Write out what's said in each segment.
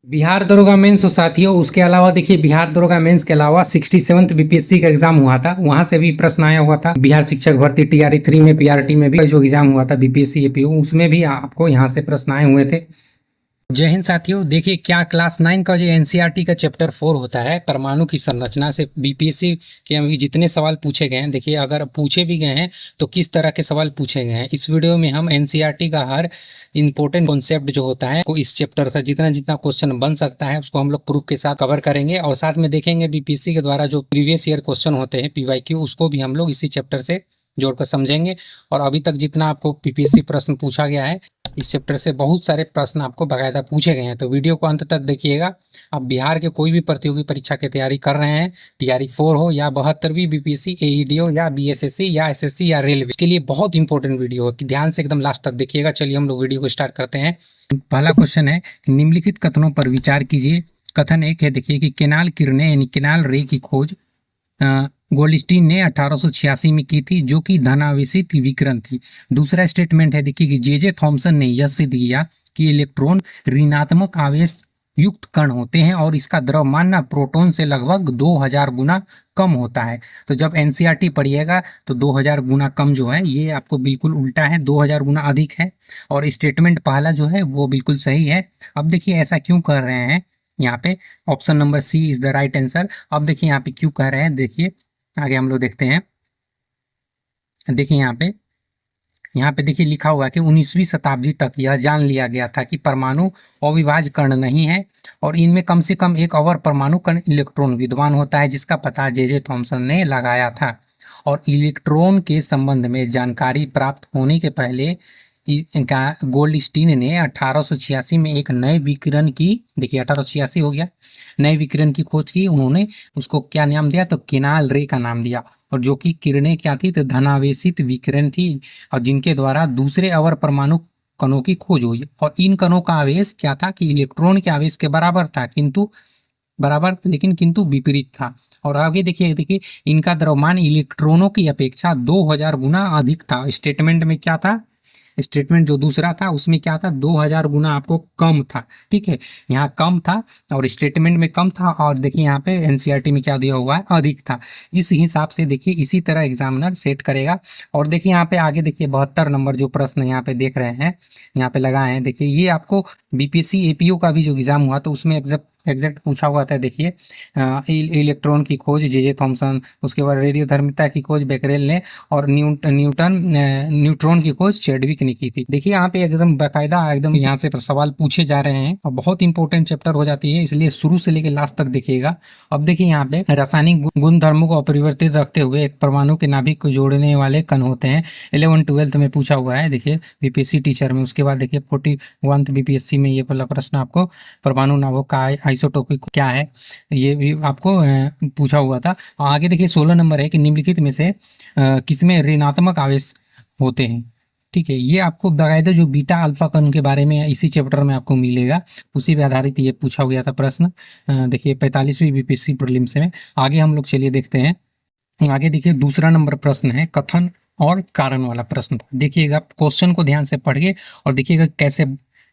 बिहार दरोगा मेंस और साथियों, उसके अलावा देखिए बिहार दरोगा मेंस के अलावा 67th बीपीएससी का एग्जाम हुआ था, वहां से भी प्रश्न आया हुआ था। बिहार शिक्षक भर्ती टीआरई 3 में, पीआरटी में भी जो एग्जाम हुआ था बीपीएससी एपीओ, उसमें भी आपको यहाँ से प्रश्न आए हुए थे। जय हिंद साथियों, देखिए क्या क्लास 9 का जो एनसीईआरटी का चैप्टर 4 होता है परमाणु की संरचना से बीपीएससी के अभी जितने सवाल पूछे गए हैं, देखिए अगर पूछे भी गए हैं तो किस तरह के सवाल पूछे गए हैं। इस वीडियो में हम एनसीईआरटी का हर इंपॉर्टेंट कॉन्सेप्ट जो होता है को इस चैप्टर का जितना जितना क्वेश्चन बन सकता है उसको हम लोग प्रूफ के साथ कवर करेंगे, और साथ में देखेंगे बीपीएससी के द्वारा जो प्रीवियस ईयर क्वेश्चन होते हैं पीवाईक्यू, उसको भी हम लोग इसी चैप्टर से जोड़कर समझेंगे। और अभी तक जितना आपको पीपीएससी प्रश्न पूछा गया है इस चैप्टर से बहुत सारे प्रश्न आपको बाकायदा पूछे गए हैं, तो वीडियो को अंत तक देखिएगा। अब बिहार के कोई भी प्रतियोगी परीक्षा की तैयारी कर रहे हैं, टीआरई 4 हो या 72वीं बीपीएससी, एईडी हो या बीएसएससी या एसएससी या रेलवे, इसके लिए बहुत इंपॉर्टेंट वीडियो है कि ध्यान से एकदम लास्ट तक देखिएगा। चलिए हम लोग वीडियो को स्टार्ट करते हैं। पहला क्वेश्चन है कि निम्नलिखित कथनों पर विचार कीजिए। कथन एक है, देखिए कि केनाल किरणें यानी केनाल रे की खोज गोल्डस्टीन ने 1886 में की थी, जो कि धनावेशित विकिरण थी। दूसरा स्टेटमेंट है, देखिए कि जे थॉमसन ने यह सिद्ध किया कि इलेक्ट्रॉन ऋणात्मक आवेश युक्त कण होते हैं और इसका द्रव्यमान ना प्रोटॉन से लगभग 2000 गुना कम होता है। तो जब एनसीईआरटी पढ़िएगा तो 2000 गुना कम जो है ये आपको बिल्कुल उल्टा है, 2000 गुना अधिक है। और स्टेटमेंट पहला जो है वो बिल्कुल सही है। अब देखिए ऐसा क्यों कर रहे हैं, यहाँ पे option number C is the right answer. अब देखिए यहाँ पे क्यों कह रहे हैं, देखिए आगे हम लोग देखते हैं। देखिए यहाँ पे देखिए लिखा हुआ है कि 19वीं शताब्दी तक यह जान लिया गया था कि परमाणु अविभाज्य कण नहीं है और इनमें कम से कम एक अवर परमाणु कण इलेक्ट्रॉन विद्यमान होता है, जिसका पता जे थॉमसन ने लगाया था। और इलेक्ट्रॉन के संबंध में जानकारी प्राप्त होने के पहले गोल्डस्टीन ने 1886 में एक नए विकिरण की, देखिए 1886 हो गया, नए विकिरण की खोज की। उन्होंने उसको क्या नाम दिया, तो केनाल रे का नाम दिया, और जो कि किरणें क्या थी, तो धनावेशित विकिरण थी, और जिनके द्वारा दूसरे अवर परमाणु कणों की खोज हुई। और इन कणों का आवेश क्या था कि इलेक्ट्रॉन के आवेश के बराबर था, किंतु विपरीत था। और आगे देखिए देखिए इनका द्रव्यमान इलेक्ट्रॉनों की अपेक्षा 2000 गुना अधिक था। स्टेटमेंट में क्या था, स्टेटमेंट जो दूसरा था उसमें क्या था, 2000 गुना आपको कम था। ठीक है, यहाँ कम था और स्टेटमेंट में कम था, और देखिए यहाँ पे एनसीईआरटी में क्या दिया हुआ है, अधिक था। इस हिसाब से देखिए इसी तरह एग्जामिनर सेट करेगा। और देखिए यहाँ पे आगे देखिए 72 नंबर जो प्रश्न यहाँ पे देख रहे हैं, यहाँ पे लगाए हैं, देखिए ये आपको बीपीएससी एपीओ का भी जो एग्जाम हुआ तो उसमें एग्जैक्ट पूछा हुआ था। देखिए इलेक्ट्रॉन की खोज जे थॉमसन, उसके बाद रेडियोधर्मिता की खोज बेकरेल ने, और न्यूट्रॉन की खोज चैडविक ने की थी। देखिए यहाँ पे एकदम बाकायदा एकदम यहाँ से सवाल पूछे जा रहे हैं और बहुत इंपॉर्टेंट चैप्टर हो जाती है, इसलिए शुरू से लेकर लास्ट तक देखिएगा। अब देखिए यहाँ पे रासायनिक गुणधर्मों को अपरिवर्तित रखते हुए एक परमाणु के नाभिक को जोड़ने वाले कण होते हैं। 11th-12th में पूछा हुआ है, देखिए बीपीएससी टीचर में। उसके बाद देखिए 41th बीपीएससी में ये वाला प्रश्न आपको परमाणु नाभिक का आइसोटोपिक क्या है ये भी आपको पूछा हुआ था। आगे देखिए 16 नंबर है कि निम्नलिखित में से किसमें ऋणात्मक आवेश होते हैं। ठीक है, ये आपको बाकायदा जो बीटा अल्फा कण के बारे में इसी चैप्टर में आपको मिलेगा, उसी पे आधारित ये पूछा गया था प्रश्न। देखिए 45वीं बीपीएससी प्रीलिम्स में। आगे हम लोग चलिए देखते हैं। आगे देखिए दूसरा नंबर प्रश्न है कथन और कारण वाला प्रश्न। देखिएगा क्वेश्चन को ध्यान से पढ़िए और देखिएगा कैसे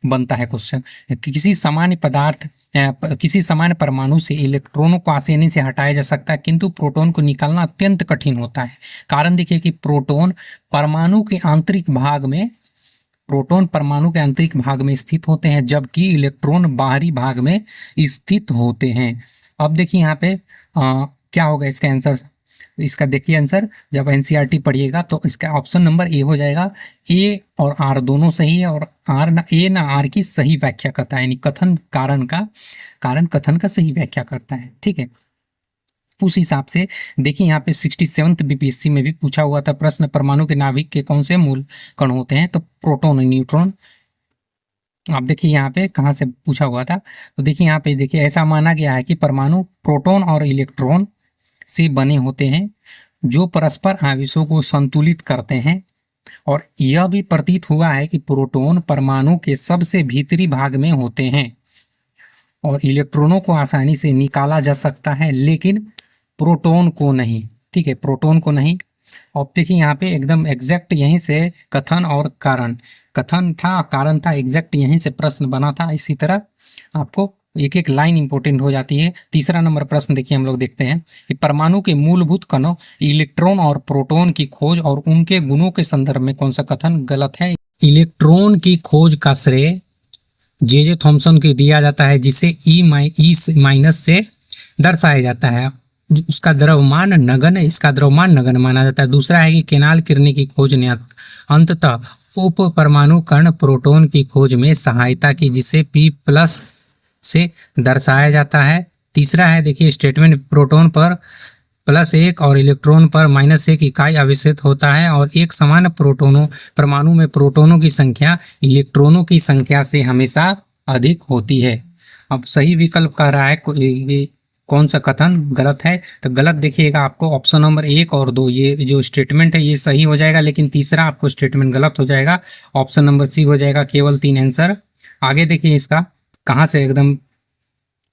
बनता है क्वेश्चन। किसी सामान्य परमाणु से इलेक्ट्रॉनों को आसानी से हटाया जा सकता है, किंतु प्रोटॉन को निकालना अत्यंत कठिन होता है। कारण देखिए कि प्रोटॉन परमाणु के आंतरिक भाग में स्थित होते हैं, जबकि इलेक्ट्रॉन बाहरी भाग में स्थित होते हैं। अब देखिए यहाँ पे क्या होगा इसका आंसर। इसका देखिए आंसर, जब एनसीईआरटी पढ़िएगा तो इसका ऑप्शन नंबर ए हो जाएगा। ए और आर दोनों सही है, और आर ना ए ना आर की सही व्याख्या करता है, यानी कारण कथन का सही व्याख्या करता है। ठीक है, उस हिसाब से देखिए यहाँ पे 67th बीपीएससी में भी पूछा हुआ था प्रश्न, परमाणु के नाभिक के कौन से मूल कण होते हैं, तो प्रोटॉन और न्यूट्रॉन। आप देखिए यहाँ पे कहाँ से पूछा हुआ था, तो देखिए यहाँ पे देखिए ऐसा माना गया है कि परमाणु प्रोटॉन और इलेक्ट्रॉन से बने होते हैं, जो परस्पर आवेशों को संतुलित करते हैं। और यह भी प्रतीत हुआ है कि प्रोटॉन परमाणु के सबसे भीतरी भाग में होते हैं और इलेक्ट्रॉनों को आसानी से निकाला जा सकता है, लेकिन प्रोटॉन को नहीं। ठीक है, प्रोटॉन को नहीं। अब देखिए यहाँ पे एकदम एग्जैक्ट यहीं से कथन और कारण, कथन था कारण था, एग्जैक्ट यहीं से प्रश्न बना था। इसी तरह आपको एक एक लाइन इंपॉर्टेंट हो जाती है। तीसरा नंबर प्रश्न देखिए हम लोग देखते हैं कि परमाणु के मूलभूत कणों इलेक्ट्रॉन और प्रोटॉन की खोज और उनके गुणों के संदर्भ में कौन सा कथन गलत है। इलेक्ट्रॉन की खोज का श्रेय जे थॉमसन को दिया जाता है, जिसे ई माइनस से दर्शाया जाता है। उसका द्रव्यमान नगण्य, इसका द्रव्यमान नगण्य माना जाता है। दूसरा है कि केनाल किरणें की खोज ने अंततः उप परमाणु कण प्रोटॉन की खोज में सहायता की, जिसे P प्लस से दर्शाया जाता है। तीसरा है देखिए स्टेटमेंट प्रोटॉन पर +1 और इलेक्ट्रॉन पर -1 इकाई आवेशित होता है और एक समान प्रोटोनों परमाणु में प्रोटोनों की संख्या इलेक्ट्रॉनों की संख्या से हमेशा अधिक होती है। अब सही विकल्प कह रहा है ये कौन सा कथन गलत है, तो गलत देखिएगा आपको ऑप्शन नंबर 1 और 2 ये जो स्टेटमेंट है ये सही हो जाएगा, लेकिन तीसरा आपको स्टेटमेंट गलत हो जाएगा। ऑप्शन नंबर सी हो जाएगा। केवल 3 आंसर। आगे देखिए इसका कहाँ से एकदम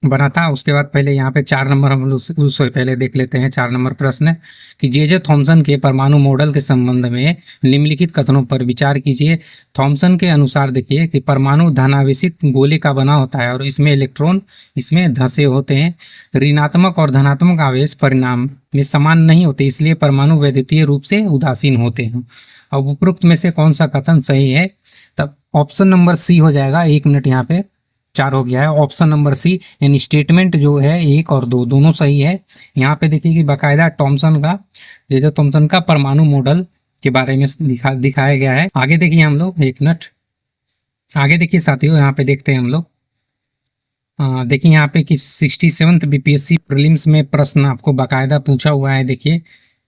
बना था। उसके बाद पहले यहाँ पे 4 नंबर हम लोग उससे पहले देख लेते हैं। 4 नंबर प्रश्न कि जे थॉमसन के परमाणु मॉडल के संबंध में निम्नलिखित कथनों पर विचार कीजिए। थॉमसन के अनुसार देखिए कि परमाणु धनावेशित गोले का बना होता है और इसमें इलेक्ट्रॉन इसमें धंसे होते हैं। ऋणात्मक और धनात्मक आवेश परिणाम में समान नहीं होते, इसलिए परमाणु वैद्युतीय रूप से उदासीन होते हैं। अब उपरोक्त में से कौन सा कथन सही है, तब ऑप्शन नंबर सी हो जाएगा। 1 मिनट, यहाँ पे 4 हो गया है। ऑप्शन नंबर सी यानी स्टेटमेंट जो है 1 और 2 दोनों सही है। यहाँ पे देखिए कि बाकायदा थॉमसन का परमाणु मॉडल के बारे में दिखाया गया है। आगे देखिए हम लोग 1 मिनट आगे देखिए साथियों, यहाँ पे देखते हैं हम लोग। देखिए यहाँ पे कि 67th बीपीएससी प्रीलिम्स में प्रश्न आपको बाकायदा पूछा हुआ है। देखिए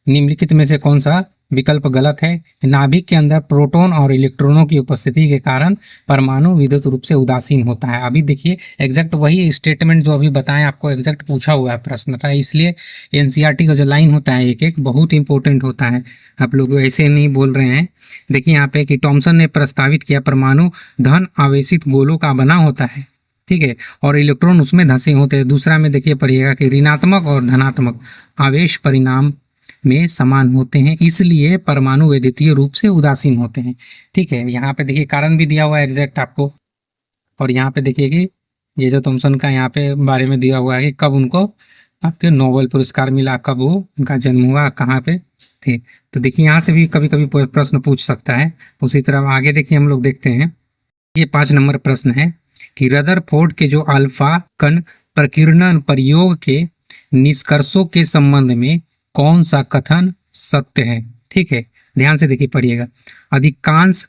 निम्नलिखित में से कौन सा विकल्प गलत है। नाभिक के अंदर प्रोटॉन और इलेक्ट्रॉनों की उपस्थिति के कारण परमाणु विद्युत रूप से उदासीन होता है। अभी देखिए एग्जैक्ट वही स्टेटमेंट जो अभी बताएं आपको एग्जैक्ट पूछा हुआ है प्रश्न था, इसलिए एनसीईआरटी का जो लाइन होता है एक एक बहुत इंपॉर्टेंट होता है। आप लोग ऐसे नहीं बोल रहे हैं। देखिए यहाँ पे कि थॉमसन ने प्रस्तावित किया परमाणु धन आवेशित गोलों का बना होता है, ठीक है, और इलेक्ट्रॉन उसमें धंसे होते हैं। दूसरा में देखिए पढ़िएगा कि ऋणात्मक और धनात्मक आवेश परिणाम में समान होते हैं, इसलिए परमाणु वैद्युतीय रूप से उदासीन होते हैं। ठीक है, यहाँ पे देखिए कारण भी दिया हुआ है एग्जैक्ट आपको। और यहाँ पे देखिए कि ये जो थॉमसन का यहाँ पे बारे में दिया हुआ है कि कब उनको आपके नोबेल पुरस्कार मिला, कब वो उनका जन्म हुआ, कहाँ पे थे। तो देखिए यहाँ से भी कभी कभी प्रश्न पूछ सकता है। उसी तरह आगे देखिए हम लोग देखते हैं। ये 5 नंबर प्रश्न है कि रदरफोर्ड के जो अल्फा कण प्रकीर्णन प्रयोग के निष्कर्षों के संबंध में कौन सा कथन सत्य है। ठीक है, ध्यान से देखिए पढ़िएगा। अधिकांश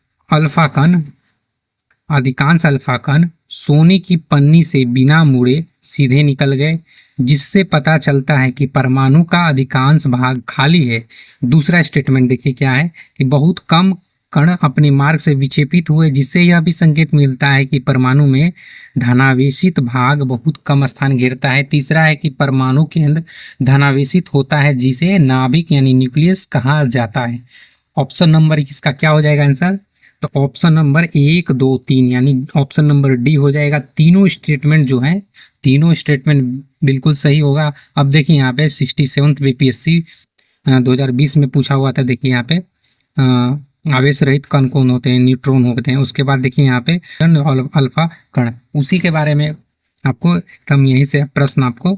अल्फा कण सोने की पन्नी से बिना मुड़े सीधे निकल गए, जिससे पता चलता है कि परमाणु का अधिकांश भाग खाली है। दूसरा स्टेटमेंट देखिए क्या है कि बहुत कम कण अपने मार्ग से विक्षेपित हुए, जिससे यह भी संकेत मिलता है कि परमाणु में धनावेशित भाग बहुत कम स्थान घेरता है। तीसरा है कि परमाणु केंद्र धनावेशित होता है, जिसे नाभिक यानी न्यूक्लियस कहा जाता है। ऑप्शन नंबर इसका क्या हो जाएगा आंसर, तो ऑप्शन नंबर 1, 2, 3 यानी ऑप्शन नंबर डी हो जाएगा। तीनों स्टेटमेंट जो है तीनों स्टेटमेंट बिल्कुल सही होगा। अब देखिए यहाँ पे 67th बीपीएससी 2020 में पूछा हुआ था। देखिए यहाँ पे आवेश रहित कण कौन होते हैं, न्यूट्रॉन होते हैं। उसके बाद देखिए यहाँ पे अल्फा कण, उसी के बारे में आपको एकदम यहीं से प्रश्न आपको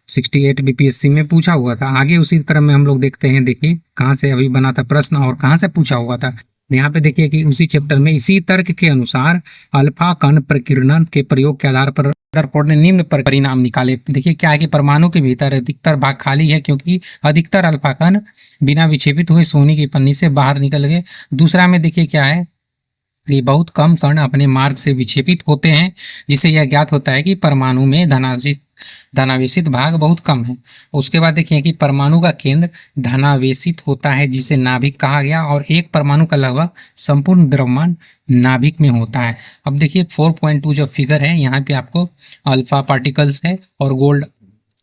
68 बीपीएससी में पूछा हुआ था। आगे उसी क्रम में हम लोग देखते हैं। देखिए कहाँ से अभी बना था प्रश्न और कहाँ से पूछा हुआ था। यहाँ पे देखिए कि उसी चैप्टर में इसी तर्क के अनुसार अल्फा कण प्रकीर्णन के प्रयोग के आधार पर रदरफोर्ड ने निम्न परिणाम निकाले। देखिए क्या है कि परमाणु के भीतर अधिकतर भाग खाली है, क्योंकि अधिकतर अल्फा कण बिना विक्षेपित हुए सोने की पन्नी से बाहर निकल गए। दूसरा में देखिए क्या है, ये बहुत कम कण अपने मार्ग से विक्षेपित होते हैं, जिससे यह ज्ञात होता है कि परमाणु में धनावेशित भाग बहुत कम है। उसके बाद देखिए कि परमाणु का केंद्र धनावेशित होता है, जिसे नाभिक कहा गया, और एक परमाणु का लगभग संपूर्ण द्रव्यमान नाभिक में होता है। अब देखिए 4.2 जो फिगर है यहाँ पे आपको अल्फा पार्टिकल्स है और गोल्ड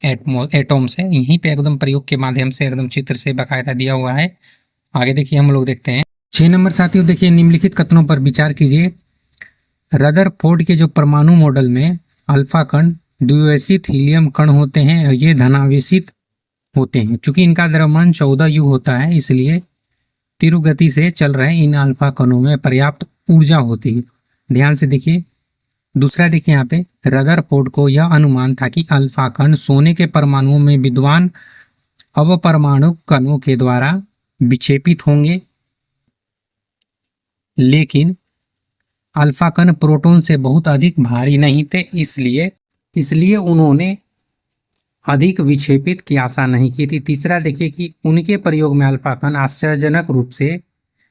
एटॉम्स है, यहीं पे एकदम प्रयोग के माध्यम से एकदम चित्र से बाकायदा दिया हुआ है। आगे देखिए हम लोग देखते हैं 6 नंबर साथियों। देखिए निम्नलिखित कथनों पर विचार कीजिए। रदरफोर्ड के जो परमाणु मॉडल में अल्फा कण द्विआवेशित हीलियम कण होते हैं, ये धनावेशित होते हैं। चूंकि इनका द्रव्यमान 14 U होता है, इसलिए तीव्र गति से चल रहे इन अल्फा कणों में पर्याप्त ऊर्जा होती है। ध्यान से देखिए, दूसरा देखिए यहाँ पे रदरफोर्ड को यह अनुमान था कि अल्फा कण सोने के परमाणुओं में विद्वान अवपरमाणु कणों के द्वारा विक्षेपित होंगे, लेकिन अल्फा कण प्रोटॉन से बहुत अधिक भारी नहीं थे, इसलिए उन्होंने अधिक विक्षेपित की आशा नहीं की थी। तीसरा देखिए कि उनके प्रयोग में अल्फा कण आश्चर्यजनक रूप से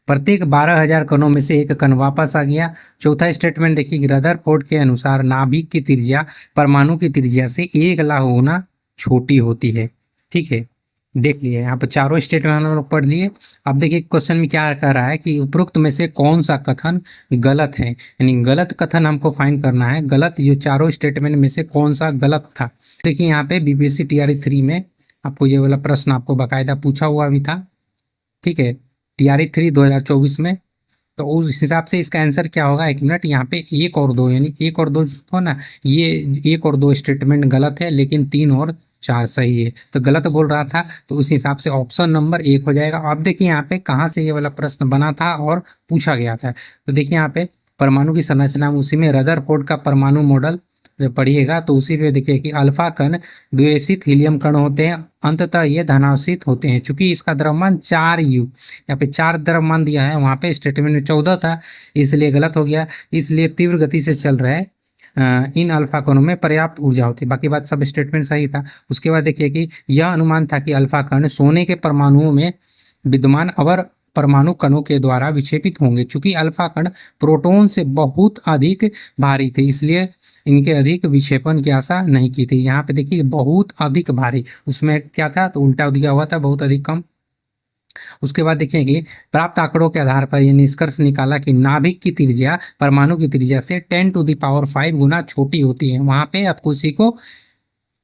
प्रत्येक 12,000 कणों में से एक कण वापस आ गया। चौथा स्टेटमेंट देखिए कि रदरफोर्ड के अनुसार नाभिक की त्रिज्या परमाणु की त्रिज्या से 1 लाख गुना छोटी होती है। ठीक है, देख लिए यहाँ पर चारों स्टेटमेंट हम लोग पढ़ लिए। अब देखिए क्वेश्चन में क्या कह रहा है कि उपरोक्त में से कौन सा कथन गलत है, यानी गलत कथन हमको फाइंड करना है। गलत, जो चारों स्टेटमेंट में से कौन सा गलत था। देखिए यहाँ पे बीपीएससी टीआरई 3 में आपको ये वाला प्रश्न आपको बाकायदा पूछा हुआ भी था। ठीक है, टीआरई 3 2024 में। तो उस हिसाब से इसका आंसर क्या होगा, 1 मिनट, यहाँ पे 1 और 2, यानी 1 और 2 हो ना, ये 1 और 2 स्टेटमेंट गलत है, लेकिन 3 और 4 सही है। तो गलत बोल रहा था, तो उस हिसाब से ऑप्शन नंबर 1 हो जाएगा। अब देखिए यहाँ पे कहाँ से ये वाला प्रश्न बना था और पूछा गया था। तो देखिए यहाँ पे परमाणु की संरचना, उसी में रदरफोर्ड का परमाणु मॉडल पढ़िएगा, तो उसी में देखिए कि अल्फा कण द्विआश्रित हीलियम कण होते हैं, अंततः ये धनाश्रित होते हैं। चूंकि इसका द्रव्यमान 4U, यहाँ पे 4 द्रव्यमान दिया है, वहाँ पे स्टेटमेंट में 14 था, इसलिए गलत हो गया। इसलिए तीव्र गति से चल रहे इन अल्फा कणों में पर्याप्त ऊर्जा होती है। बाकी बात सब स्टेटमेंट सही था। उसके बाद देखिए कि यह अनुमान था कि अल्फा कण सोने के परमाणुओं में विद्यमान अवर परमाणु कणों के द्वारा विक्षेपित होंगे। चूंकि अल्फा कण प्रोटॉन से बहुत अधिक भारी थे, इसलिए इनके अधिक विक्षेपण की आशा नहीं की थी। यहाँ पे देखिए बहुत अधिक भारी, उसमें क्या था, तो उल्टा दिया हुआ था, बहुत अधिक कम। उसके बाद देखिए कि प्राप्त आंकड़ों के आधार पर यह निष्कर्ष निकाला कि नाभिक की त्रिज्या परमाणु की त्रिज्या से 10⁵ गुना छोटी होती है। वहाँ पे आपको इसी को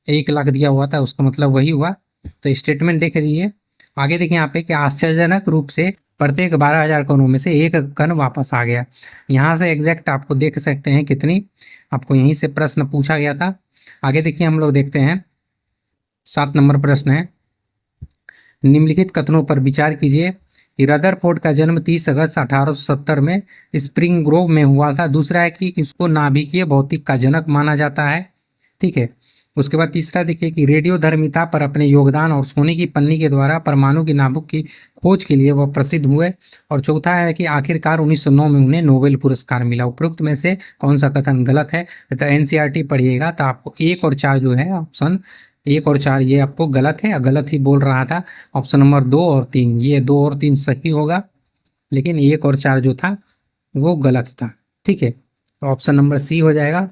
1 लाख दिया हुआ था, उसका मतलब वही हुआ। तो स्टेटमेंट देख रही आगे देखिए यहाँ पे कि आश्चर्यजनक रूप से प्रत्येक 12,000 कणों में से एक कण वापस आ गया। यहाँ से एग्जैक्ट आपको देख सकते हैं कितनी, आपको यहीं से प्रश्न पूछा गया था। आगे देखिए हम लोग देखते हैं 7 नंबर प्रश्न है, निम्नलिखित कथनों पर विचार कीजिए कि रदरफोर्ड का जन्म 30 अगस्त 1870 में स्प्रिंग ग्रोव में हुआ था। दूसरा है कि इसको नाभिकीय भौतिक का जनक माना जाता है। ठीक है, उसके बाद तीसरा देखिए कि रेडियोधर्मिता पर अपने योगदान और सोने की पन्नी के द्वारा परमाणु की नाभिक की खोज के लिए वह प्रसिद्ध हुए। और चौथा है कि आखिरकार 1909 में उन्हें नोबेल पुरस्कार मिला। उपरोक्त में से कौन सा कथन गलत है। तो एनसीईआरटी पढ़िएगा, तो आपको 1 और 4 जो है ऑप्शन 1 और 4 ये आपको गलत है, गलत ही बोल रहा था। ऑप्शन नंबर 2 और 3, ये 2 और 3 सही होगा, लेकिन 1 और 4 जो था वो गलत था। ठीक है, तो ऑप्शन नंबर सी हो जाएगा।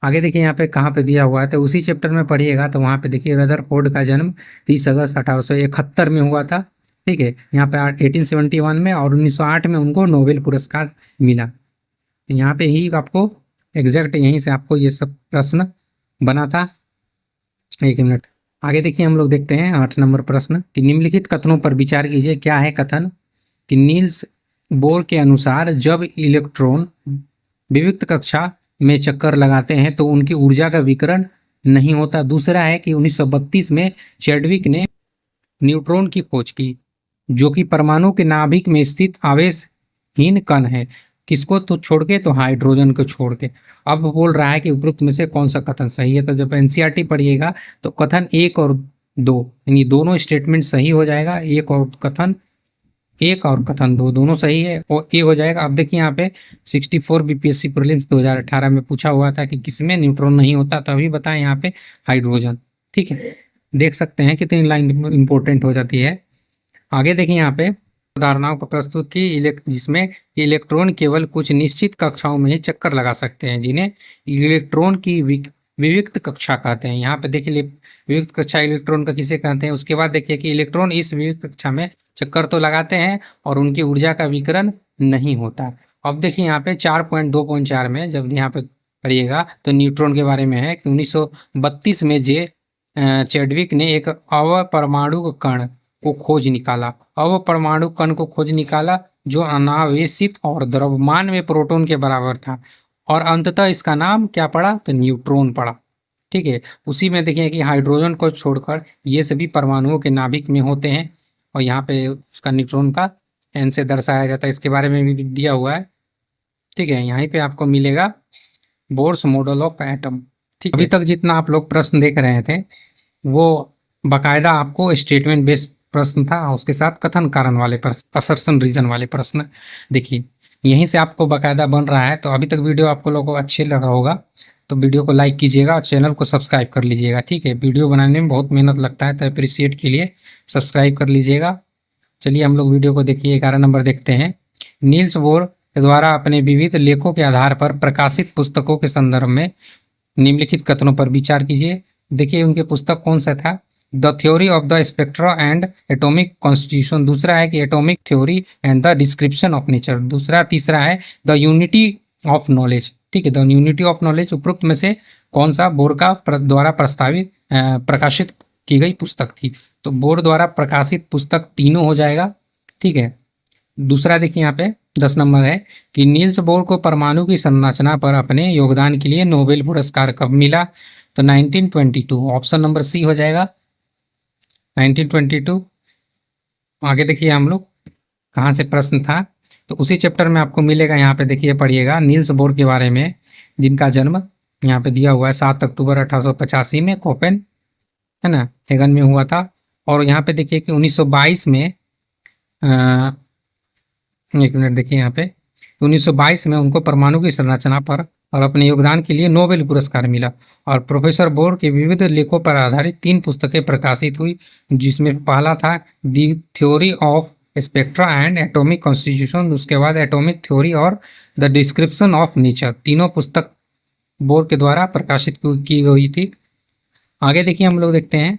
आगे देखिए यहाँ पे कहाँ पे दिया हुआ है, तो उसी चैप्टर में पढ़िएगा, तो वहाँ पे देखिए रदरफोर्ड का जन्म 30 अगस्त 1871 में हुआ था। ठीक है, यहाँ पे 1871 में और 1908 में उनको नोबेल पुरस्कार मिला। तो यहाँ पे ही आपको एग्जैक्ट यहीं से आपको ये सब प्रश्न बना था। 1 मिनट, आगे देखिए हम लोग देखते हैं 8 नंबर प्रश्न कि निम्नलिखित कथनों पर विचार कीजिए। क्या है कथन कि नील्स बोर के अनुसार जब इलेक्ट्रॉन विविक्त कक्षा में चक्कर लगाते हैं तो उनकी ऊर्जा का विकिरण नहीं होता। दूसरा है कि 1932 में चैडविक ने न्यूट्रॉन की खोज की, जो कि परमाणु के नाभिक में स्थित आवेशहीन कण है। किसको तो छोड़ के, तो हाइड्रोजन को छोड़ के। अब बोल रहा है कि उपरोक्त में से कौन सा कथन सही है। तो जब एनसीईआरटी पढ़िएगा तो कथन 1 और 2 यानी दोनों स्टेटमेंट सही हो जाएगा। 1 और कथन 2 दोनों सही है और ए हो जाएगा। अब देखिए यहाँ पे 64 बीपीएससी प्रीलिम्स 2018 में पूछा हुआ था कि किसमें न्यूट्रॉन नहीं होता, तभी बताएं यहाँ पे हाइड्रोजन। ठीक है, देख सकते हैं कितनी लाइन इंपॉर्टेंट हो जाती है। आगे देखिए यहाँ पे धारणाओं को प्रस्तुत की जिसमें इलेक्ट्रॉन केवल कुछ निश्चित कक्षाओं में ही चक्कर लगा सकते हैं, जिन्हें इलेक्ट्रॉन की विविक्त कक्षा कहते हैं। यहाँ पे देखिए विविक्त कक्षा इलेक्ट्रॉन का किसे कहते हैं। उसके बाद देखिए कि इलेक्ट्रॉन इस विविक्त कक्षा में चक्कर तो लगाते हैं और उनकी ऊर्जा का विकिरण नहीं होता। अब देखिए यहाँ पे 4.2.4 में जब यहाँ पे पढ़िएगा तो न्यूट्रॉन के बारे में है कि 1932 में चैडविक ने एक अवपरमाणु कण को खोज निकाला। अवपरमाणु कण को खोज निकाला जो अनावेशित और द्रव्यमान में प्रोटॉन के बराबर था, और अंततः इसका नाम क्या पड़ा, तो न्यूट्रॉन पड़ा। ठीक है, उसी में देखिए कि हाइड्रोजन को छोड़कर ये सभी परमाणुओं के नाभिक में होते हैं, और यहाँ पे उसका न्यूट्रॉन का एन से दर्शाया जाता है। इसके बारे में भी दिया हुआ है। ठीक है, यहीं पे आपको मिलेगा बोर्स मॉडल ऑफ एटम। ठीक, अभी तक जितना आप लोग प्रश्न देख रहे थे वो बाकायदा आपको स्टेटमेंट बेस्ड प्रश्न था, उसके साथ कथन कारण वाले प्रश्न, असर्शन रीजन वाले प्रश्न। देखिए यहीं से आपको बाकायदा बन रहा है। तो अभी तक वीडियो आपको लोगों को अच्छे लगा होगा तो वीडियो को लाइक कीजिएगा और चैनल को सब्सक्राइब कर लीजिएगा। ठीक है, वीडियो बनाने में बहुत मेहनत लगता है तो अप्रिसिएट के लिए सब्सक्राइब कर लीजिएगा। चलिए हम लोग वीडियो को देखिए, 11 नंबर देखते हैं। नील्स बोर के द्वारा अपने विविध लेखों के आधार पर प्रकाशित पुस्तकों के संदर्भ में निम्नलिखित कथनों पर विचार कीजिए। देखिए उनके पुस्तक कौन सा था, the theory of the spectra and atomic constitution, दूसरा है कि atomic theory and the description of nature, दूसरा तीसरा है द यूनिटी ऑफ नॉलेज। ठीक है, द यूनिटी ऑफ नॉलेज उपरोक्त में से कौन सा बोर का द्वारा प्रकाशित की गई पुस्तक थी। तो बोर द्वारा प्रकाशित पुस्तक तीनों हो जाएगा। ठीक है, दूसरा देखिए यहाँ पे 10 नंबर है कि नील्स बोर को परमाणु की संरचना पर अपने योगदान के लिए नोबेल पुरस्कार कब मिला। तो 1922, ऑप्शन नंबर सी हो जाएगा 1922। आगे देखिए हम लोग कहाँ से प्रश्न था, तो उसी चैप्टर में आपको मिलेगा। यहाँ पे देखिए पढ़िएगा नील्स बोर के बारे में, जिनका जन्म यहाँ पे दिया हुआ है 7 अक्टूबर 1885 में कोपेन है ना हेगन में हुआ था। और यहाँ पे देखिए कि 1922 में एक मिनट देखिए यहाँ पे 1922 में उनको परमाणु की संरचना पर और अपने योगदान के लिए नोबेल पुरस्कार मिला। और प्रोफेसर बोर के विविध लेखों पर आधारित 3 पुस्तकें प्रकाशित हुई, जिसमें पहला था the theory of spectra and atomic constitution, उसके बाद एटॉमिक थ्योरी और द डिस्क्रिप्शन ऑफ नेचर। तीनों पुस्तक बोर के द्वारा प्रकाशित की गई थी। आगे देखिए हम लोग देखते हैं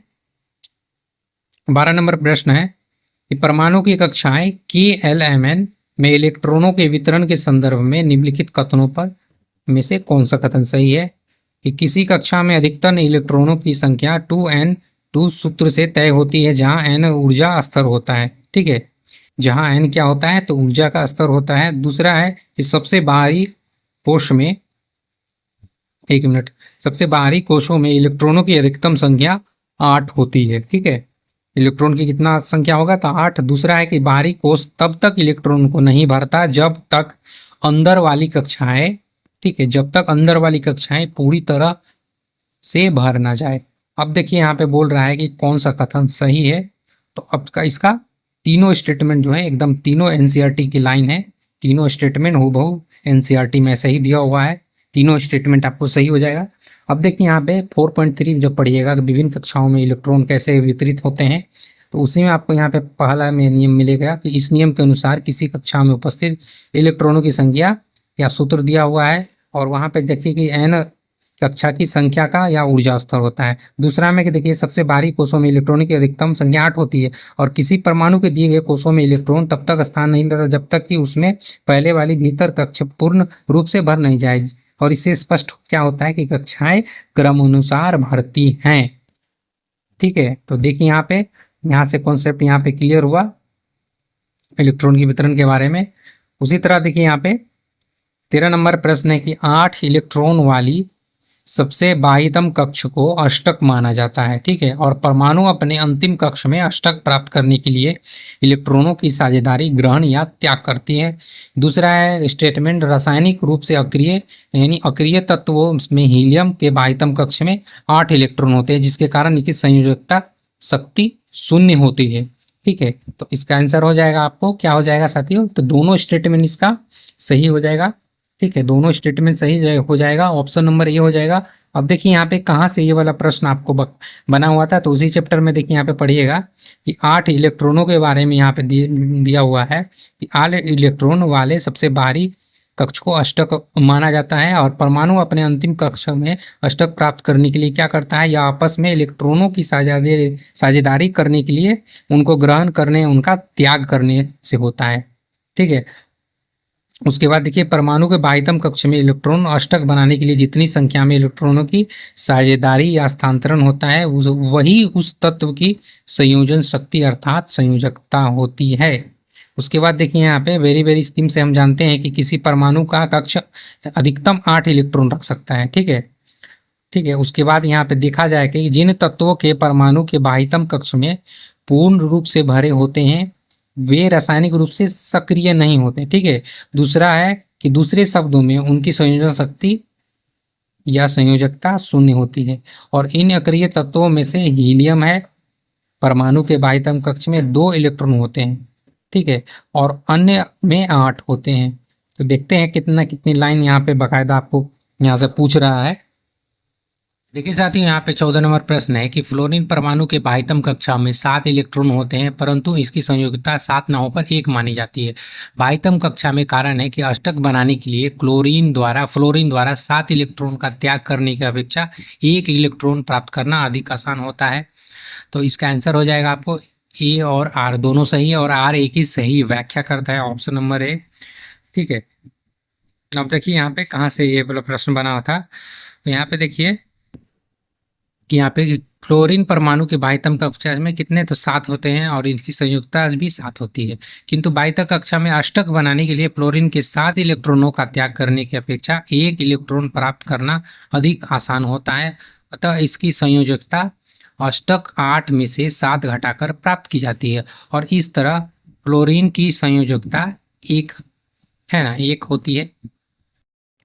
12 नंबर प्रश्न है कि परमाणु की कक्षाएं KLMN में इलेक्ट्रॉनों के वितरण के संदर्भ में निम्नलिखित कथनों पर में से कौन सा कथन सही है। कि किसी कक्षा में अधिकतम इलेक्ट्रॉनों की संख्या 2n2 सूत्र से तय होती है, जहां n ऊर्जा स्तर होता है। ठीक है, जहां n क्या होता है तो ऊर्जा का स्तर होता है। दूसरा है कि सबसे बाहरी कोश में, एक मिनट, सबसे बाहरी कोशों में इलेक्ट्रॉनों की अधिकतम संख्या 8 होती है। ठीक है, इलेक्ट्रॉन की कितना संख्या होगा तो 8। दूसरा है कि बाहरी कोश तब तक इलेक्ट्रॉन को नहीं भरता जब तक अंदर वाली कक्षाएं, ठीक है, जब तक अंदर वाली कक्षाएं पूरी तरह से भर ना जाए। अब देखिए यहाँ पे बोल रहा है कि कौन सा कथन सही है। तो अब का इसका तीनों स्टेटमेंट जो है एकदम तीनों NCERT की लाइन है, तीनों स्टेटमेंट हूबहू NCERT में ऐसा ही दिया हुआ है, तीनों स्टेटमेंट आपको सही हो जाएगा। अब देखिए यहाँ पे 4.3 जब पढ़िएगा विभिन्न कक्षाओं में इलेक्ट्रॉन कैसे वितरित होते हैं, तो उसी में आपको यहाँ पे पहला में नियम मिलेगा कि इस नियम के अनुसार किसी कक्षा में उपस्थित इलेक्ट्रॉनों की संख्या या सूत्र दिया हुआ है, और वहाँ पे देखिए कि n कक्षा की संख्या का या ऊर्जा स्तर होता है। दूसरा में कि देखिए सबसे बाहरी कोषों में इलेक्ट्रॉनों की अधिकतम संख्या 8 होती है, और किसी परमाणु के दिए गए कोषों में इलेक्ट्रॉन तब तक स्थान नहीं लेता जब तक कि उसमें पहले वाली भीतर कक्ष पूर्ण रूप से भर नहीं जाए। और इससे स्पष्ट क्या होता है कि कक्षाएं क्रमानुसार भरती हैं। ठीक है, तो देखिए यहाँ से कॉन्सेप्ट यहाँ पे क्लियर हुआ इलेक्ट्रॉन के वितरण के बारे में। उसी तरह देखिए यहाँ पे 13 नंबर प्रश्न है कि 8 इलेक्ट्रॉन वाली सबसे बाह्यतम कक्ष को अष्टक माना जाता है। ठीक है, और परमाणु अपने अंतिम कक्ष में अष्टक प्राप्त करने के लिए इलेक्ट्रॉनों की साझेदारी ग्रहण या त्याग करती है। दूसरा है स्टेटमेंट रासायनिक रूप से अक्रिय यानी अक्रिय तत्वों में हीलियम के बाह्यतम कक्ष में 8 इलेक्ट्रॉन होते हैं, जिसके कारण इनकी संयोजकता शक्ति 0 होती है। ठीक है, तो इसका आंसर हो जाएगा आपको क्या हो जाएगा साथियों, तो दोनों स्टेटमेंट इसका सही हो जाएगा। ठीक है, दोनों स्टेटमेंट सही हो जाएगा, ऑप्शन नंबर ये हो जाएगा। अब देखिए यहाँ पे कहाँ से ये वाला प्रश्न आपको बना हुआ था, तो उसी चैप्टर में देखिए यहाँ पे पढ़िएगा कि 8 इलेक्ट्रॉनों के बारे में यहाँ पे दिया हुआ है कि 8 इलेक्ट्रॉन वाले सबसे बाहरी कक्ष को अष्टक माना जाता है, और परमाणु अपने अंतिम कक्ष में अष्टक प्राप्त करने के लिए क्या करता है, या आपस में इलेक्ट्रॉनों की साझेदारी करने के लिए उनको ग्रहण करने उनका त्याग करने से होता है। ठीक है, उसके बाद देखिए परमाणु के बाह्यतम कक्ष में इलेक्ट्रॉन अष्टक बनाने के लिए जितनी संख्या में इलेक्ट्रॉनों की साझेदारी या स्थानांतरण होता है वही उस तत्व की संयोजन शक्ति अर्थात संयोजकता होती है। उसके बाद देखिए यहाँ पे वेरी स्कीम से हम जानते हैं कि किसी परमाणु का कक्ष अधिकतम 8 इलेक्ट्रॉन रख सकता है। ठीक है, उसके बाद यहाँ पे देखा जाए कि जिन तत्वों के परमाणु के बाह्यतम कक्ष में पूर्ण रूप से भरे होते हैं वे रासायनिक रूप से सक्रिय नहीं होते। ठीक है, दूसरा है कि दूसरे शब्दों में उनकी संयोजन शक्ति यह संयोजकता शून्य होती है। और इन अक्रिय तत्वों में से हीलियम है, परमाणु के बाह्यतम कक्ष में 2 इलेक्ट्रॉन होते हैं, ठीक है, और अन्य में 8 होते हैं। तो देखते हैं कितनी लाइन यहाँ पे बाकायदा आपको यहाँ से पूछ रहा है। देखिए साथियों, यहाँ पे 14 नंबर प्रश्न है कि फ्लोरीन परमाणु के बाह्यतम कक्षा में 7 इलेक्ट्रॉन होते हैं, परंतु इसकी संयोगिता 7 न होकर 1 मानी जाती है। बाह्यतम कक्षा में कारण है कि अष्टक बनाने के लिए फ्लोरीन द्वारा 7 इलेक्ट्रॉन का त्याग करने की अपेक्षा 1 इलेक्ट्रॉन प्राप्त करना अधिक आसान होता है। तो इसका आंसर हो जाएगा आपको ए और आर दोनों सही है, और आर ए की सही व्याख्या करता है, ऑप्शन नंबर ए, ठीक है। अब देखिए यहाँ पे कहाँ से ये वाला प्रश्न बना था। तो यहाँ पे देखिए कि यहाँ पे फ्लोरीन परमाणु के बाह्यतम कक्षा में कितने, तो 7 होते हैं, और इनकी संयुक्ता भी 7 होती है। किंतु बाह्यतम कक्षा में अष्टक बनाने के लिए फ्लोरीन के 7 इलेक्ट्रॉनों का त्याग करने की अपेक्षा 1 इलेक्ट्रॉन प्राप्त करना अधिक आसान होता है। अतः इसकी संयोजकता अष्टक 8 में से 7 घटाकर प्राप्त की जाती है, और इस तरह फ्लोरीन की संयोजकता 1 है ना, 1 होती है।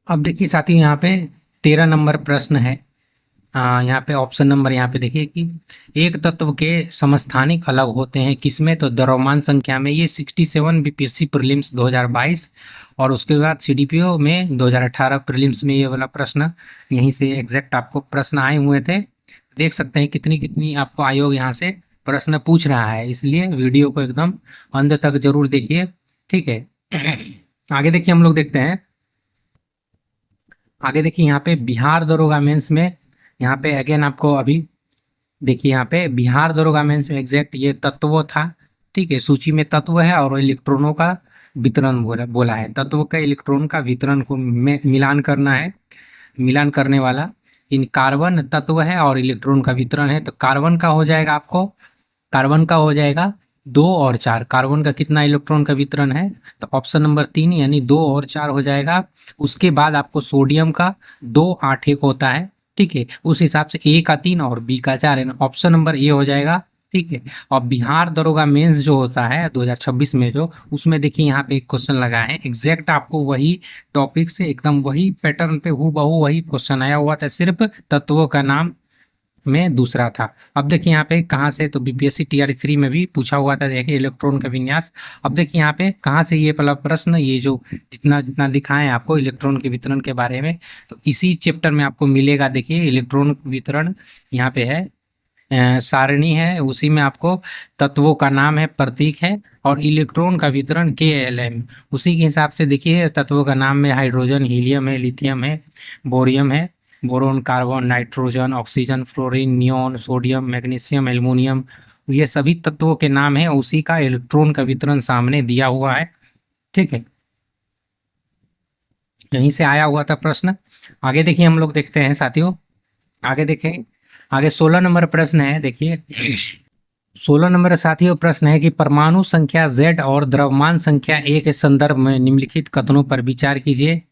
अब देखिए साथियों, यहाँ पे 13 नंबर प्रश्न है। यहाँ पे ऑप्शन नंबर यहाँ पे देखिए कि एक तत्व के समस्थानिक अलग होते हैं किसमें, तो द्रव्यमान संख्या में। ये 67 बीपीएससी प्रीलिम्स 2022 और उसके बाद सीडीपीओ में 2018 प्रीलिम्स में ये वाला प्रश्न यहीं से एग्जैक्ट आपको प्रश्न आए हुए थे। देख सकते हैं कितनी आपको आयोग यहाँ से प्रश्न पूछ रहा है, इसलिए वीडियो को एकदम अंत तक जरूर देखिए, ठीक है। आगे देखिए, हम लोग देखते हैं आगे। देखिए यहाँ पे बिहार दरोगा मेंस में, यहाँ पे अगेन आपको अभी देखिए यहाँ पे बिहार दरोगा मेंस में एग्जैक्ट ये तत्व था, ठीक है। सूची में तत्व है और इलेक्ट्रॉनों का वितरण बोला है। तत्व का इलेक्ट्रॉन का वितरण को मिलान करना है, मिलान करने वाला इन कार्बन तत्व है और इलेक्ट्रॉन का वितरण है। तो कार्बन का हो जाएगा आपको, कार्बन का हो जाएगा 2 और 4। कार्बन का कितना इलेक्ट्रॉन का वितरण है, तो ऑप्शन नंबर 3 यानी 2 और 4 हो जाएगा। उसके बाद आपको सोडियम का 2, 8, 1 होता है, ठीक है। उस हिसाब से ए का 3 और बी का 4 है, ऑप्शन नंबर ए हो जाएगा, ठीक है। और बिहार दरोगा मेंस जो होता है 2026 में, जो उसमें देखिए यहाँ पे एक क्वेश्चन लगा है एग्जैक्ट आपको वही टॉपिक से एकदम वही पैटर्न पे हूबहू वही क्वेश्चन आया हुआ था, सिर्फ तत्वों का नाम में दूसरा था। अब देखिए यहाँ पे कहाँ से, तो बीपीएससी टीआरई 3 में भी पूछा हुआ था, देखिए इलेक्ट्रॉन का विन्यास। अब देखिए यहाँ पे कहाँ से ये वाला प्रश्न, ये जो जितना जितना दिखाएं आपको इलेक्ट्रॉन के वितरण के बारे में, तो इसी चैप्टर में आपको मिलेगा। देखिए इलेक्ट्रॉन वितरण यहाँ पे है, सारणी है, उसी में आपको तत्वों का नाम है, प्रतीक है, और इलेक्ट्रॉन का वितरण KLM उसी के हिसाब से। देखिए तत्वों का नाम में हाइड्रोजन, हीलियम है, लिथियम है, बोरियम है, boron, carbon, nitrogen, oxygen, fluorine, neon, sodium, magnesium, aluminium, ये सभी तत्वों के नाम है, उसी का इलेक्ट्रॉन का वितरण सामने दिया हुआ है, ठीक है। यहीं से आया हुआ था प्रश्न। आगे देखिए, हम लोग देखते हैं साथियों, आगे देखें। आगे 16 नंबर प्रश्न है, देखिए 16 नंबर साथियों प्रश्न है कि परमाणु संख्या Z और द्रव्यमान संख्या A के संदर्भ में निम्नलिखित कथनों पर विचार कीजिए।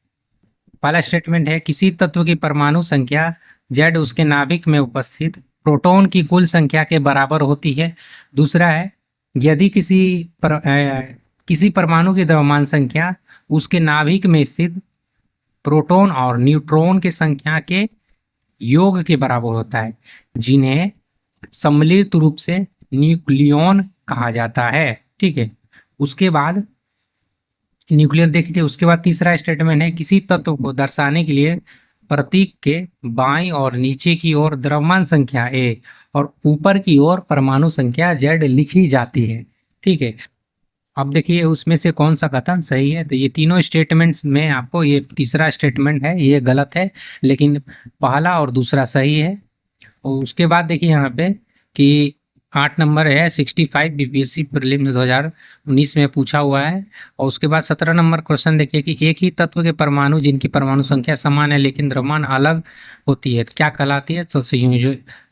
पहला स्टेटमेंट है, किसी तत्व की परमाणु संख्या Z उसके नाभिक में उपस्थित प्रोटॉन की कुल संख्या के बराबर होती है। दूसरा है, यदि किसी परमाणु की द्रव्यमान संख्या उसके नाभिक में स्थित प्रोटॉन और न्यूट्रॉन की संख्या के योग के बराबर होता है, जिन्हें सम्मिलित रूप से न्यूक्लियॉन कहा जाता है, ठीक है। उसके बाद न्यूक्लियन देखिए। उसके बाद तीसरा स्टेटमेंट है, किसी तत्व को दर्शाने के लिए प्रतीक के बाईं और नीचे की ओर द्रव्यमान संख्या A और ऊपर की ओर परमाणु संख्या Z लिखी जाती है, ठीक है। अब देखिए उसमें से कौन सा कथन सही है, तो ये तीनों स्टेटमेंट्स में आपको ये तीसरा स्टेटमेंट है ये गलत है, लेकिन पहला और दूसरा सही है। और उसके बाद देखिए यहाँ पे कि 8 नंबर है 65 बीपीएससी प्रीलिम्स 2019 में पूछा हुआ है। और उसके बाद 17 नंबर क्वेश्चन देखिए कि एक ही तत्व के परमाणु जिनकी परमाणु संख्या समान है लेकिन द्रव्यमान अलग होती है, क्या कहलाती है, तो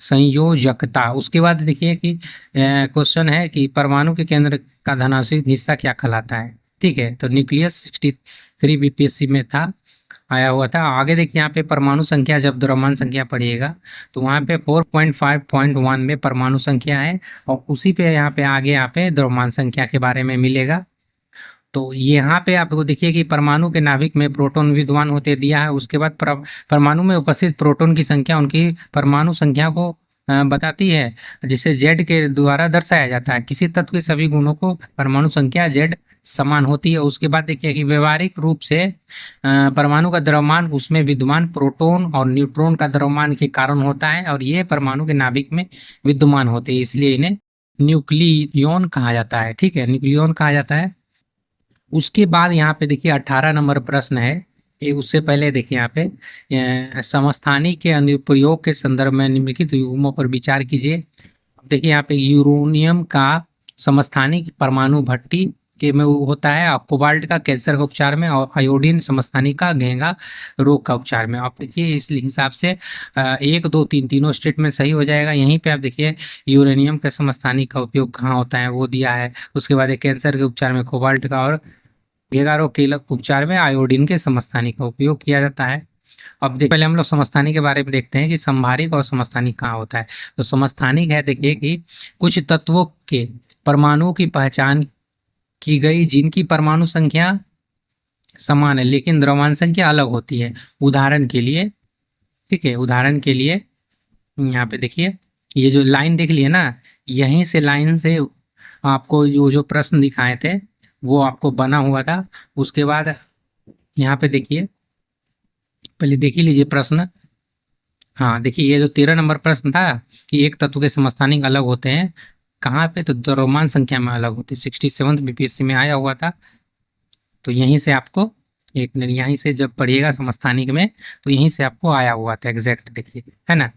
संयोजकता। उसके बाद देखिए कि क्वेश्चन है कि परमाणु के केंद्र का धनात्मक हिस्सा क्या कहलाता है, ठीक है। तो न्यूक्लियस 63 बीपीएससी में था, आया हुआ था। आगे देखिए यहाँ पे परमाणु संख्या जब द्रव्यमान संख्या पढ़िएगा तो वहाँ पे 4.5.1 में परमाणु संख्या है, और उसी पे यहाँ पे आगे यहाँ पे द्रव्यमान संख्या के बारे में मिलेगा। तो यहाँ पे आपको देखिए कि परमाणु के नाभिक में प्रोटॉन विद्यमान होते दिया है। उसके बाद परमाणु में उपस्थित प्रोटॉन की संख्या उनकी परमाणु संख्या को बताती है, जिसे जेड के द्वारा दर्शाया जाता है। किसी तत्व के सभी गुणों को परमाणु संख्या जेड समान होती है। उसके बाद देखिए कि व्यवहारिक रूप से परमाणु का द्रव्यमान उसमें विद्यमान प्रोटॉन और न्यूट्रॉन का द्रव्यमान के कारण होता है, और ये परमाणु के नाभिक में विद्यमान होते हैं, इसलिए इन्हें न्यूक्लियॉन कहा जाता है। ठीक है, न्यूक्लियॉन कहा जाता है। उसके बाद यहाँ पे देखिए 18 नंबर प्रश्न है। ये उससे पहले देखिए यहाँ पे समस्थानिक के अनुप्रयोग के संदर्भ में निम्नलिखित युग्मों पर विचार कीजिए। देखिए यहाँ पे यूरेनियम का समस्थानिक परमाणु भट्टी के में वो होता है, और कोबाल्ट का कैंसर का उपचार में, और आयोडीन समस्थानिक का घेंगा रोग का उपचार में। आप देखिए इस हिसाब से 1 2 3 तीनों स्टेटमेंट सही हो जाएगा। यहीं पे आप देखिए यूरेनियम के समस्थानिक का उपयोग कहाँ होता है वो दिया है। उसके बाद कैंसर के उपचार में कोबाल्ट का, और घेंगा रोग के उपचार में आयोडीन के समस्थानिक का उपयोग किया जाता है। अब देखिए पहले हम लोग समस्थानिक के बारे में देखते हैं कि संभारिक और समस्थानिक कहाँ होता है। तो समस्थानिक है देखिए कि कुछ तत्वों के परमाणुओं की पहचान की गई जिनकी परमाणु संख्या समान है लेकिन द्रव्यमान संख्या अलग होती है। उदाहरण के लिए, ठीक है, उदाहरण के लिए यहाँ पे देखिए ये जो लाइन देख लिए ना, यहीं से लाइन से आपको जो प्रश्न दिखाए थे वो आपको बना हुआ था। उसके बाद यहाँ पे देखिए, पहले देख ही लीजिए प्रश्न। हाँ देखिए ये जो 13 नंबर प्रश्न था कि एक तत्व के समस्थानिक अलग होते हैं कहाँ पे, तो द्रव्यमान संख्या में अलग होती है। 67 बीपीएससी में आया हुआ था। तो यहीं से आपको एक मिनट, यहीं से जब पढ़िएगा समस्थानिक में तो यहीं से आपको आया हुआ था एग्जैक्ट, देखिए है ना।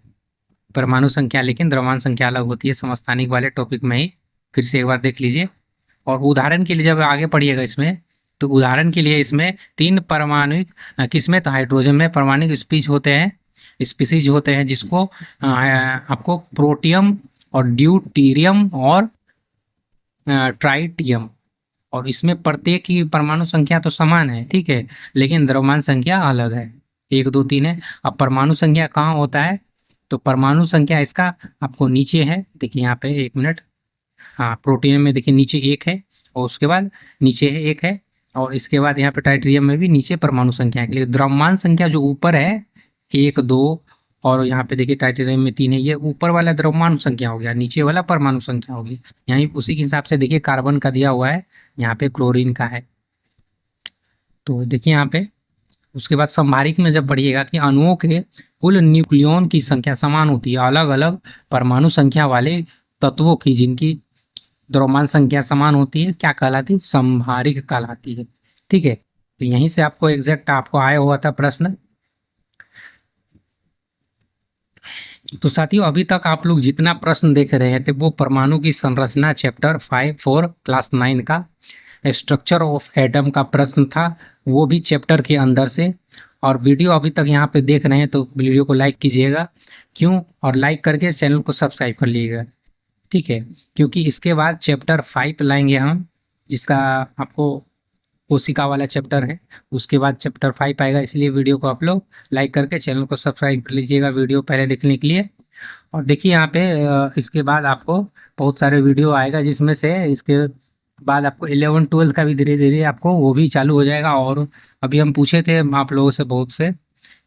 परमाणु संख्या लेकिन द्रव्यमान संख्या अलग होती है समस्थानिक वाले टॉपिक में ही, फिर से एक बार देख लीजिए। और उदाहरण के लिए जब आगे पढ़िएगा इसमें, तो उदाहरण के लिए इसमें 3 परमाणुक किस्में, तो हाइड्रोजन में परमाणुक स्पीसीज होते हैं जिसको आपको प्रोटियम और ड्यूटीरियम और ट्राइटियम, और इसमें प्रत्येक की परमाणु संख्या तो समान है, ठीक है, लेकिन द्रव्यमान संख्या अलग है, 1 2 3 है। अब परमाणु संख्या कहाँ होता है, तो परमाणु संख्या इसका आपको नीचे है, देखिए यहाँ पे 1 मिनट। हाँ प्रोटियम में देखिए नीचे 1 है, और उसके बाद नीचे है 1 है, और इसके बाद यहाँ पे टाइटेरियम में भी नीचे परमाणु संख्या है। लेकिन द्रव्यमान संख्या जो ऊपर है 1 2, और यहाँ पे देखिए टाइटेरियम में 3 है, ये ऊपर वाला द्रव्यमान संख्या हो गया, नीचे वाला परमाणु संख्या होगी। यहीं उसी के हिसाब से देखिए कार्बन का दिया हुआ है, यहाँ पे क्लोरीन का है। तो देखिए यहाँ पे उसके बाद संभारिक में जब पढ़िएगा कि अणुओं के कुल न्यूक्लियॉन की संख्या समान होती है अलग अलग परमाणु संख्या वाले तत्वों की जिनकी द्रव्यमान संख्या समान होती है, क्या कहलाती है, संभारिक कहलाती है। ठीक है, तो यहीं से आपको एग्जैक्ट आपको आया हुआ था प्रश्न। तो साथियों अभी तक आप लोग जितना प्रश्न देख रहे थे वो परमाणु की संरचना चैप्टर 5 क्लास 9 का स्ट्रक्चर ऑफ एटम का प्रश्न था, वो भी चैप्टर के अंदर से। और वीडियो अभी तक यहाँ पे देख रहे हैं तो वीडियो को लाइक कीजिएगा, क्यों, और लाइक करके चैनल को सब्सक्राइब कर लीजिएगा, ठीक है, क्योंकि इसके बाद चैप्टर 5 लाएंगे हम, जिसका आपको कोशिका वाला चैप्टर है, उसके बाद चैप्टर 5 आएगा। इसलिए वीडियो को आप लोग लाइक करके चैनल को सब्सक्राइब कर लीजिएगा वीडियो पहले देखने के लिए। और देखिए यहाँ पे इसके बाद आपको बहुत सारे वीडियो आएगा, जिसमें से इसके बाद आपको 11 12 का भी धीरे धीरे आपको वो भी चालू हो जाएगा। और अभी हम पूछे थे आप लोगों से बहुत से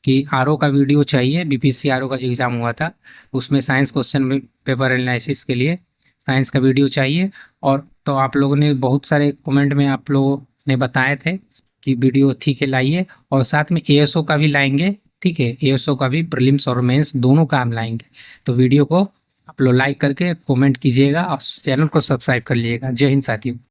कि आरओ का वीडियो चाहिए, बीपीएससी आरओ का जो एग्ज़ाम हुआ था उसमें साइंस क्वेश्चन पेपर एनालिसिस के लिए साइंस का वीडियो चाहिए। और तो आप लोगों ने बहुत सारे कमेंट में आप लोगों ने बताए थे कि वीडियो ठीक है लाइए, और साथ में एएसओ का भी लाएंगे, ठीक है, एएसओ का भी प्रीलिम्स और मेंस दोनों का हम लाएंगे। तो वीडियो को आप लोग लाइक करके कमेंट कीजिएगा और चैनल को सब्सक्राइब कर लीजिएगा। जय हिंद साथियों।